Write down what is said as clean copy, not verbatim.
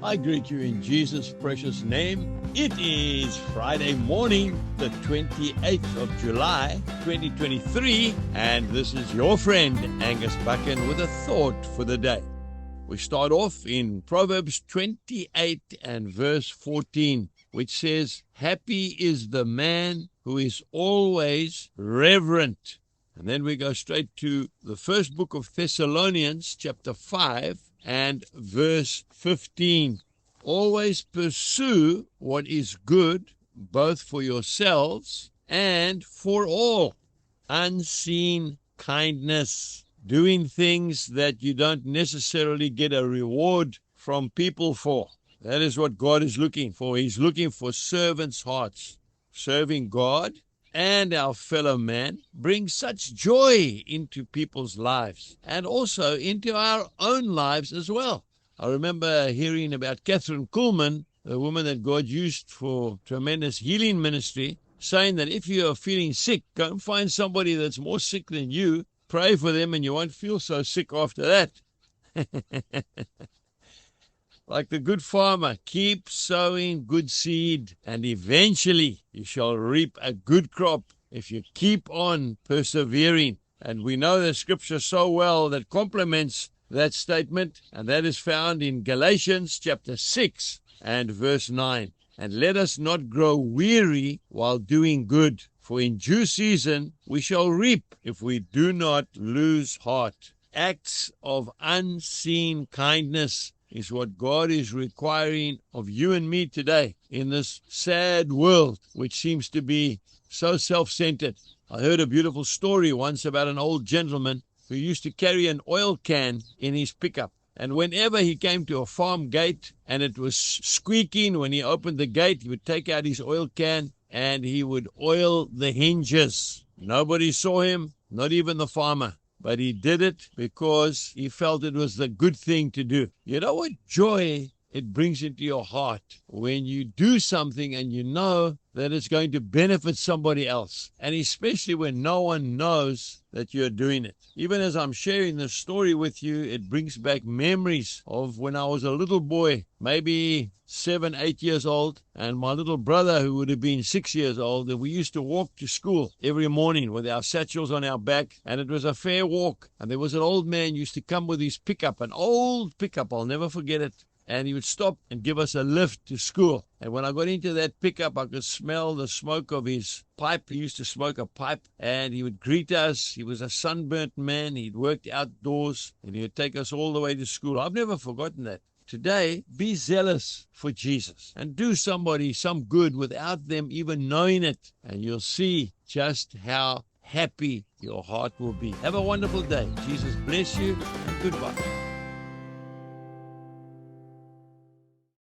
I greet you in Jesus' precious name. It is Friday morning, the 28th of July, 2023, and this is your friend, Angus Buchan, with a thought for the day. We start off in Proverbs 28 and verse 14, which says, "Happy is the man who is always reverent." And then we go straight to the first book of Thessalonians, chapter 5, and verse 15. "Always pursue what is good, both for yourselves and for all." Unseen kindness, doing things that you don't necessarily get a reward from people for. That is what God is looking for. He's looking for servants' hearts. Serving God and our fellow man brings such joy into people's lives and also into our own lives as well. I remember hearing about Catherine Kuhlman, the woman that God used for tremendous healing ministry, saying that if you are feeling sick, go and find somebody that's more sick than you, pray for them, and you won't feel so sick after that. Like the good farmer, keep sowing good seed, and eventually you shall reap a good crop if you keep on persevering. And we know the scripture so well that complements that statement, and that is found in Galatians chapter 6 and verse 9. "And let us not grow weary while doing good, for in due season we shall reap if we do not lose heart." Acts of unseen kindness is what God is requiring of you and me today in this sad world, which seems to be so self-centered. I heard a beautiful story once about an old gentleman who used to carry an oil can in his pickup. And whenever he came to a farm gate and it was squeaking when he opened the gate, he would take out his oil can and he would oil the hinges. Nobody saw him, not even the farmer. But he did it because he felt it was the good thing to do. You know what joy it brings into your heart when you do something and you know that it's going to benefit somebody else, and especially when no one knows that you're doing it. Even as I'm sharing this story with you, it brings back memories of when I was a little boy, maybe 7, 8 years old, and my little brother, who would have been 6 years old, and we used to walk to school every morning with our satchels on our back, and it was a fair walk. And there was an old man used to come with his pickup, an old pickup, I'll never forget it. And he would stop and give us a lift to school. And when I got into that pickup, I could smell the smoke of his pipe. He used to smoke a pipe, and he would greet us. He was a sunburnt man. He'd worked outdoors, and he would take us all the way to school. I've never forgotten that. Today, be zealous for Jesus and do somebody some good without them even knowing it. And you'll see just how happy your heart will be. Have a wonderful day. Jesus bless you, and goodbye.